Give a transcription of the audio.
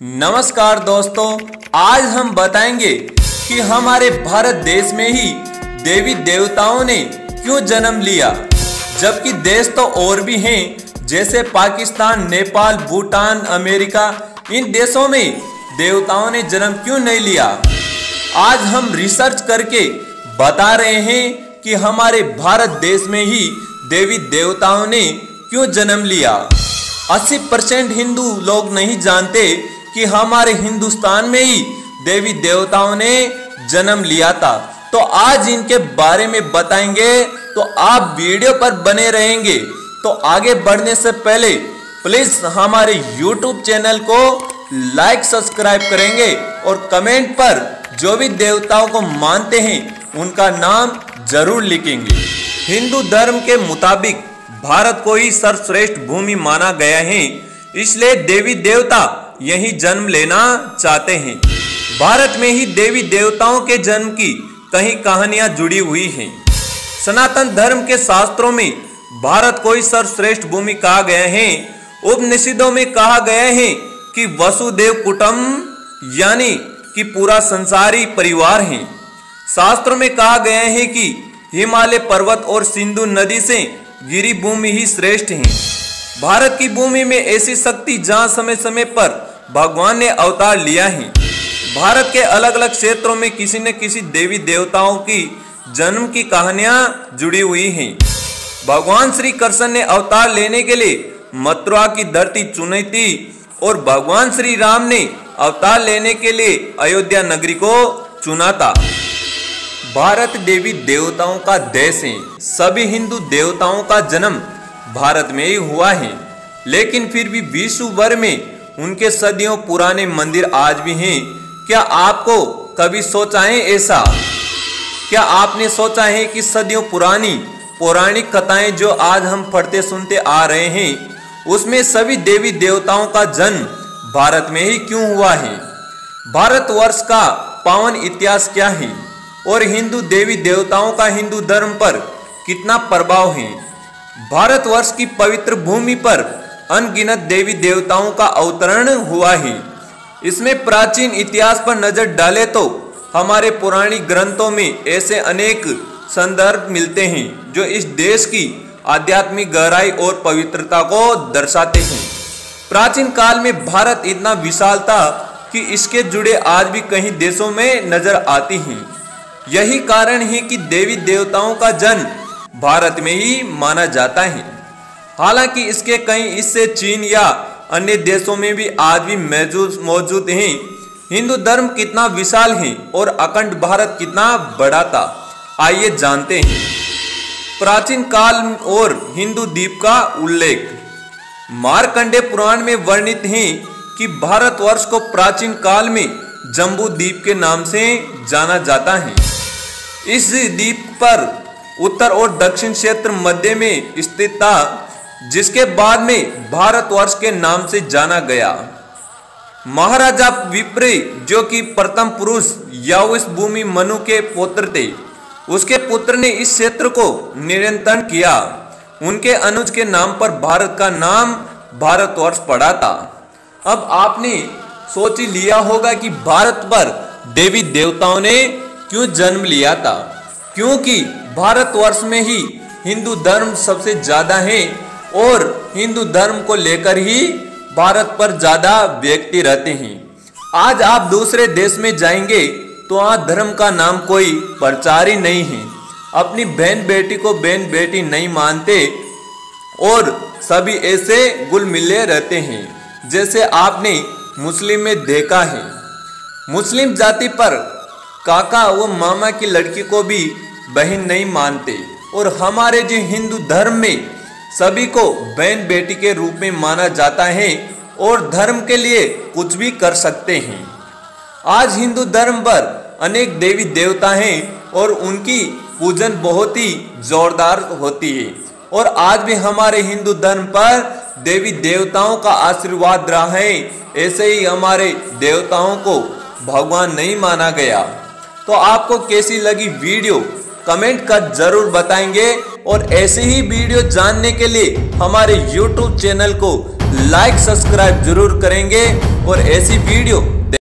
नमस्कार दोस्तों, आज हम बताएंगे कि हमारे भारत देश में ही देवी देवताओं ने क्यों जन्म लिया, जबकि देश तो और भी हैं जैसे पाकिस्तान, नेपाल, भूटान, अमेरिका। इन देशों में देवताओं ने जन्म क्यों नहीं लिया। आज हम रिसर्च करके बता रहे हैं कि हमारे भारत देश में ही देवी देवताओं ने क्यों जन्म लिया। 80% हिंदू लोग नहीं जानते कि हमारे हिंदुस्तान में ही देवी देवताओं ने जन्म लिया था। तो आज इनके बारे में बताएंगे, तो आप वीडियो पर बने रहेंगे। तो आगे बढ़ने से पहले प्लीज हमारे YouTube चैनल को लाइक सब्सक्राइब करेंगे और कमेंट पर जो भी देवताओं को मानते हैं उनका नाम जरूर लिखेंगे। हिंदू धर्म के मुताबिक भारत को ही सर्वश्रेष्ठ भूमि माना गया है, इसलिए देवी देवता यहीं जन्म लेना चाहते हैं। भारत में ही देवी देवताओं के जन्म की कई कहानियां जुड़ी हुई हैं। सनातन धर्म के शास्त्रों में भारत को ही सर्वश्रेष्ठ भूमि कहा गया है। उपनिषदों में कहा गया है कि वसुदेव कुटुंब यानी कि पूरा संसारी परिवार है। शास्त्रों में कहा गया है कि हिमालय पर्वत और सिंधु नदी से गिरी भूमि ही श्रेष्ठ है। भारत की भूमि में ऐसी शक्ति जहां समय समय पर भगवान ने अवतार लिया है। भारत के अलग अलग क्षेत्रों में किसी न किसी देवी देवताओं की जन्म की कहानियां जुड़ी हुई हैं। भगवान श्री कृष्ण ने अवतार लेने के लिए मथुरा की धरती चुनी थी और भगवान श्री राम ने अवतार लेने के लिए अयोध्या नगरी को चुना था। भारत देवी देवताओं का देश है। सभी हिंदू देवताओं का जन्म भारत में ही हुआ है, लेकिन फिर भी विश्व भर में उनके सदियों पुराने मंदिर आज भी हैं। क्या आपको कभी सोचा है ऐसा? क्या आपने सोचा है कि सदियों पुरानी पौराणिक कथाएं जो आज हम पढ़ते सुनते आ रहे हैं, उसमें सभी देवी देवताओं का जन्म भारत में ही क्यों हुआ है? भारतवर्ष का पावन इतिहास क्या है और हिंदू देवी देवताओं का हिंदू धर्म पर कितना प्रभाव है? भारतवर्ष की पवित्र भूमि पर अनगिनत देवी देवताओं का अवतरण हुआ है। इसमें प्राचीन इतिहास पर नजर डाले तो हमारे पौराणिक ग्रंथों में ऐसे अनेक संदर्भ मिलते हैं जो इस देश की आध्यात्मिक गहराई और पवित्रता को दर्शाते हैं। प्राचीन काल में भारत इतना विशाल था कि इसके जुड़े आज भी कई देशों में नजर आती हैं। यही कारण है कि देवी देवताओं का जन्म भारत में ही माना जाता है। हालांकि इसके कई हिस्से चीन या अन्य देशों में भी आज भी मौजूद हैं। हिंदू धर्म कितना विशाल है और अखंड भारत कितना बड़ा था, आइए जानते हैं। प्राचीन काल और हिंदू द्वीप का उल्लेख मार्कंडेय पुराण में वर्णित है कि भारतवर्ष को प्राचीन काल में जम्बू द्वीप के नाम से जाना जाता है। इस द्वीप पर उत्तर और दक्षिण क्षेत्र मध्य में स्थित था, जिसके बाद में भारतवर्ष के नाम से जाना गया। महाराजा विप्र जो कि प्रथम पुरुष यावस भूमि मनु के पुत्र थे, उसके पुत्र ने इस क्षेत्र को नियंत्रण किया। उनके अनुज के नाम पर भारत का नाम भारतवर्ष पड़ा था। अब आपने सोच ही लिया होगा कि भारत पर देवी देवताओं ने क्यों जन्म लिया था, क्योंकि भारतवर्ष में ही हिंदू धर्म सबसे ज्यादा है और हिंदू धर्म को लेकर ही भारत पर ज्यादा व्यक्ति रहते हैं। आज आप दूसरे देश में जाएंगे तो वहाँ धर्म का नाम कोई प्रचार ही नहीं है। अपनी बहन बेटी को बहन बेटी नहीं मानते और सभी ऐसे गुल मिले रहते हैं, जैसे आपने मुस्लिम में देखा है। मुस्लिम जाति पर काका व मामा की लड़की को भी बहन नहीं मानते और हमारे जो हिंदू धर्म में सभी को बहन बेटी के रूप में माना जाता है और धर्म के लिए कुछ भी कर सकते हैं। आज हिंदू धर्म पर अनेक देवी देवता हैं और उनकी पूजन बहुत ही जोरदार होती है और आज भी हमारे हिंदू धर्म पर देवी देवताओं का आशीर्वाद रहा है। ऐसे ही हमारे देवताओं को भगवान नहीं माना गया। तो आपको कैसी लगी वीडियो कमेंट कर जरूर बताएंगे और ऐसे ही वीडियो जानने के लिए हमारे YouTube चैनल को लाइक सब्सक्राइब जरूर करेंगे और ऐसी वीडियो